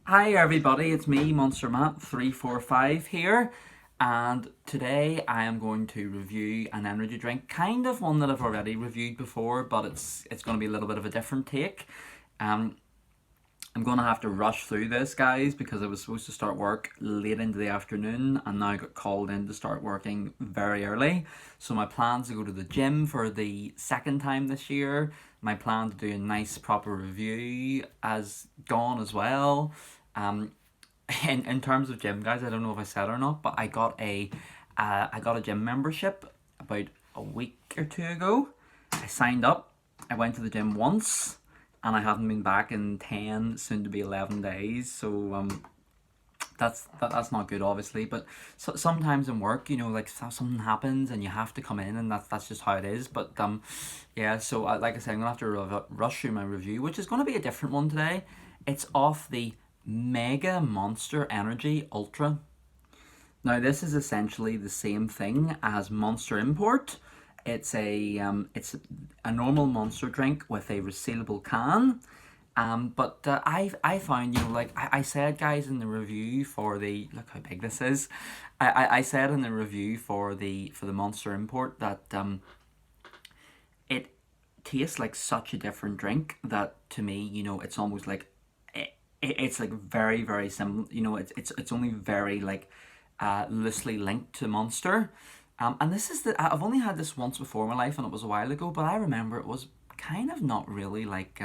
Hi everybody, it's me, Monster Matt 345 here, and today I am going to review an energy drink, kind of one that I've already reviewed before, but it's going to be a little bit of a different take. Um, I'm going to have to rush through this, guys, because I was supposed to start work late into the afternoon and now I got called in to start working very early. So my plan's to go to the gym for the second time this year. My plan to do a nice proper review has gone as well. Um, in terms of gym, guys, I don't know if I said or not, but I got a gym membership about a week or two ago. I signed up. I went to the gym once, and I haven't been back in 10, soon to be 11 days. So that's not good, obviously. But sometimes in work, like something happens and you have to come in, and that's just how it is. But yeah. So like I said, I'm gonna have to rush through my review, which is gonna be a different one today. It's off the Mega Monster Energy Ultra. Now this is essentially the same thing as Monster Import. It's a normal Monster drink with a resealable can. But I found, like I said, guys, in the review for the, look how big this is. I said in the review for the Monster Import that it tastes like such a different drink that to me, it's almost like it's like very very similar. It's only very like loosely linked to Monster. And this is I've only had this once before in my life, and it was a while ago. But I remember it was kind of not really like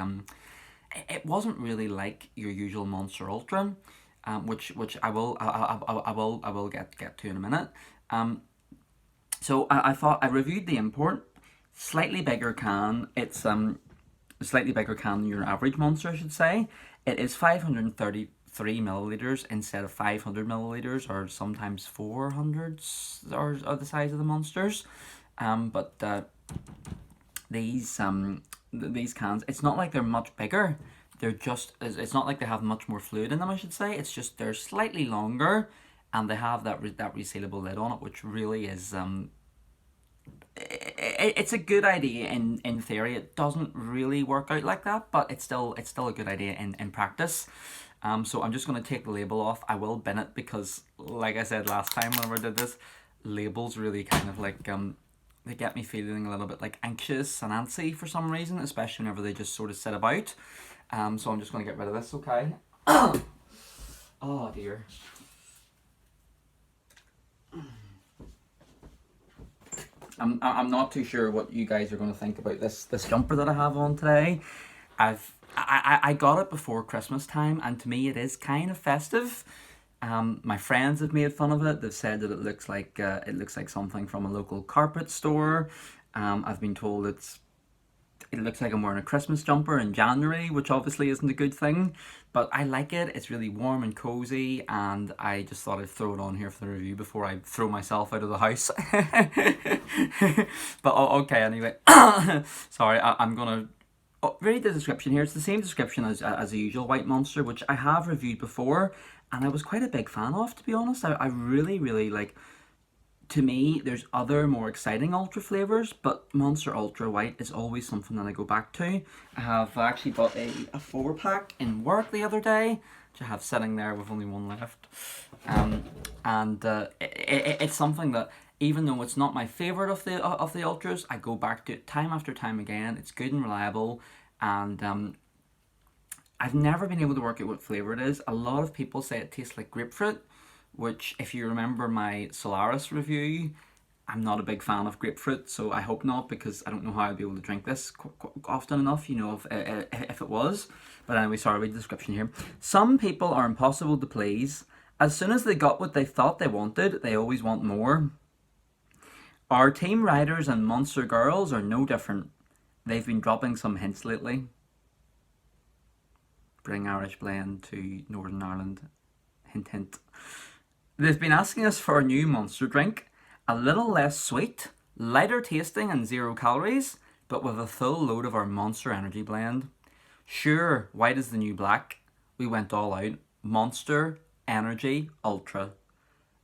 it wasn't really like your usual Monster Ultra, which I will get to in a minute. So I thought I reviewed the import, slightly bigger can. It's a slightly bigger can than your average Monster, I should say. It is 533 milliliters instead of 500 milliliters, or sometimes 400s are the size of the Monsters. But these cans, it's not like they're much bigger. They're just it's not like they have much more fluid in them, I should say. It's just they're slightly longer, and they have that resealable lid on it, which really is it's a good idea in theory. It doesn't really work out like that, but it's still a good idea in practice. So I'm just going to take the label off. I will bin it because, like I said last time whenever I did this, labels really kind of like they get me feeling a little bit like anxious and antsy for some reason, especially whenever they just sort of sit about. So I'm just going to get rid of this. Okay. Oh dear. I'm not too sure what you guys are going to think about this jumper that I have on today. I got it before Christmas time, and to me it is kind of festive. My friends have made fun of it. They've said that it looks like something from a local carpet store. I've been told it looks like I'm wearing a Christmas jumper in January, which obviously isn't a good thing. But I like it. It's really warm and cozy, and I just thought I'd throw it on here for the review before I throw myself out of the house. But okay, anyway. Sorry, I'm gonna read the description here. It's the same description as the usual White Monster, which I have reviewed before, and I was quite a big fan of, to be honest. I really, really like. To me, there's other more exciting Ultra flavours, but Monster Ultra White is always something that I go back to. I have actually bought a 4-pack in work the other day, which I have sitting there with only one left. And it's something that, even though it's not my favourite of the Ultras, I go back to it time after time again. It's good and reliable, and I've never been able to work out what flavour it is. A lot of people say it tastes like grapefruit, which, if you remember my Solaris review, I'm not a big fan of grapefruit, so I hope not, because I don't know how I'd be able to drink this often enough, if it was. But anyway, sorry, read the description here. Some people are impossible to please. As soon as they got what they thought they wanted, they always want more. Our team riders and Monster Girls are no different. They've been dropping some hints lately. Bring Irish blend to Northern Ireland. Hint, hint. They've been asking us for a new Monster drink, a little less sweet, lighter tasting and 0 calories, but with a full load of our Monster Energy blend. Sure, white is the new black. We went all out. Monster Energy Ultra.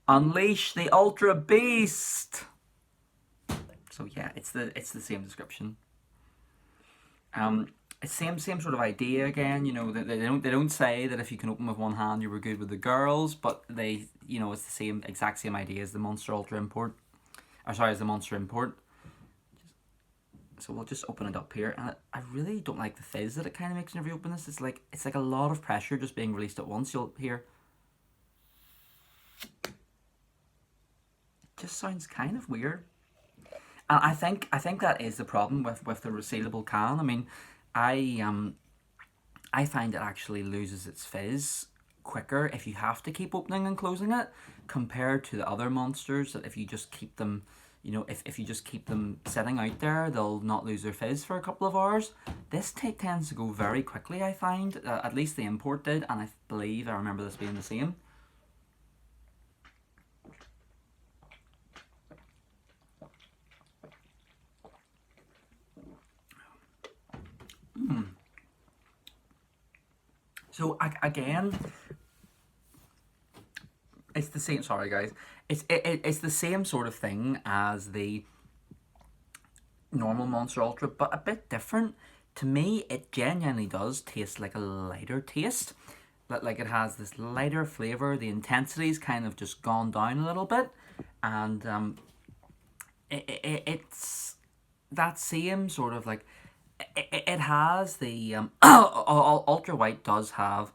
Unleash the Ultra Beast! So yeah, it's the same description. it's same sort of idea again. You know, they don't say that if you can open with one hand you were good with the girls, but it's the same exact same idea as the Monster Ultra import, or sorry, as the Monster import. So we'll just open it up here, and I really don't like the fizz that it kind of makes whenever you open this. It's like a lot of pressure just being released at once. You'll hear. It just sounds kind of weird. And I think that is the problem with the resealable can. I mean, I find it actually loses its fizz quicker if you have to keep opening and closing it, compared to the other monsters that if you just keep them, if you just keep them sitting out there, they'll not lose their fizz for a couple of hours. This tends to go very quickly, I find. At least the import did, and I believe I remember this being the same. So again, it's the same. Sorry, guys. It's the same sort of thing as the normal Monster Ultra, but a bit different. To me, it genuinely does taste like a lighter taste. Like it has this lighter flavour. The intensity's kind of just gone down a little bit, and it's that same sort of like it has the ultra white does have,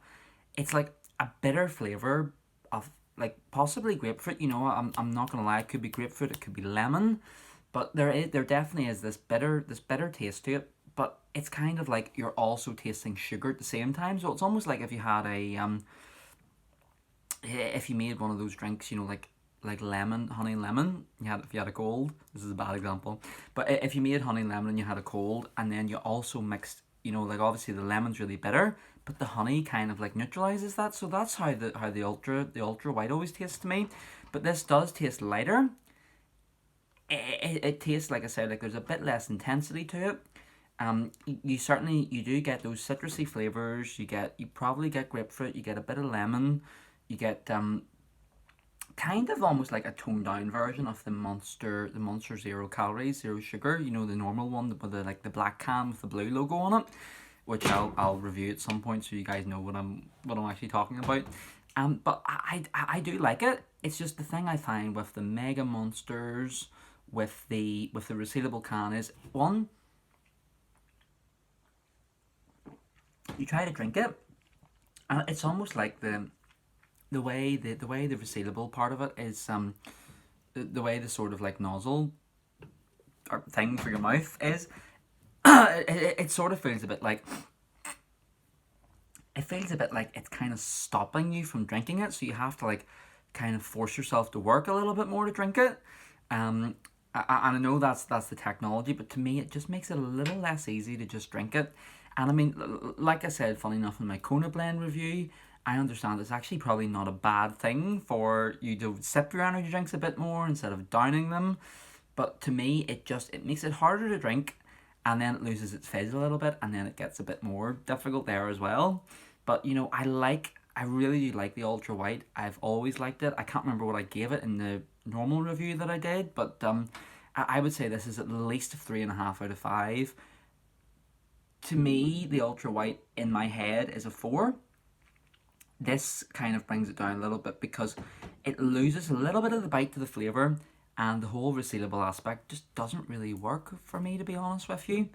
it's like a bitter flavor of like possibly grapefruit. I'm not gonna lie, it could be grapefruit, it could be lemon, but there definitely is this bitter taste to it. But it's kind of like you're also tasting sugar at the same time. So it's almost like if you had if you made one of those drinks, like lemon, honey lemon. If you had a cold. This is a bad example, but if you made honey lemon and you had a cold, and then you also mixed, like obviously the lemon's really bitter, but the honey kind of like neutralizes that. So that's how the ultra white always tastes to me. But this does taste lighter. It tastes, like I said, like there's a bit less intensity to it. You do get those citrusy flavors. You probably get grapefruit. You get a bit of lemon. You get kind of almost like a toned down version of the Monster 0 calories, zero sugar. The normal one with the black can with the blue logo on it, which I'll review at some point so you guys know what I'm actually talking about. But I do like it. It's just the thing I find with the Mega Monsters, with the resealable can, is one, you try to drink it, and it's almost like the way the resealable part of it is, the way the sort of like nozzle or thing for your mouth is, it sort of feels a bit like, it's kind of stopping you from drinking it, so you have to like kind of force yourself to work a little bit more to drink it. And I know that's the technology, but to me it just makes it a little less easy to just drink it. And I mean, like I said, funny enough, in my Kona Blend review, I understand it's actually probably not a bad thing for you to sip your energy drinks a bit more instead of downing them. But to me, it makes it harder to drink, and then it loses its fizz a little bit, and then it gets a bit more difficult there as well. But I really do like the Ultra White. I've always liked it. I can't remember what I gave it in the normal review that I did, but I would say this is at least a 3.5 out of 5. To me, the Ultra White in my head is a 4. This kind of brings it down a little bit because it loses a little bit of the bite to the flavour, and the whole resealable aspect just doesn't really work for me, to be honest with you.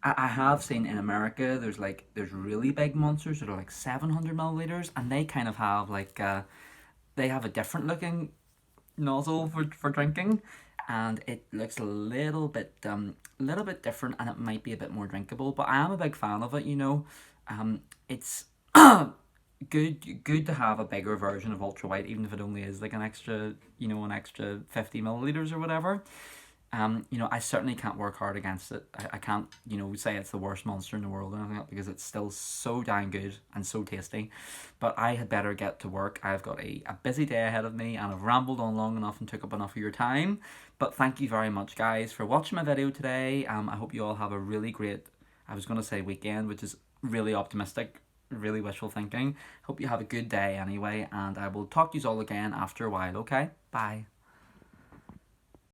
I have seen in America there's really big monsters that are like 700 milliliters, and they kind of have like they have a different looking nozzle for drinking, and it looks a little bit different, and it might be a bit more drinkable. But I am a big fan of it. It's good to have a bigger version of Ultra White, even if it only is like an extra 50 milliliters or whatever. I certainly can't work hard against it. I can't, say it's the worst monster in the world or anything like that, because it's still so dang good and so tasty. But I had better get to work. I've got a busy day ahead of me, and I've rambled on long enough and took up enough of your time. But thank you very much, guys, for watching my video today. I hope you all have a really great, I was going to say weekend, which is really optimistic, really wishful thinking. Hope you have a good day anyway, and I will talk to you all again after a while, okay? Bye.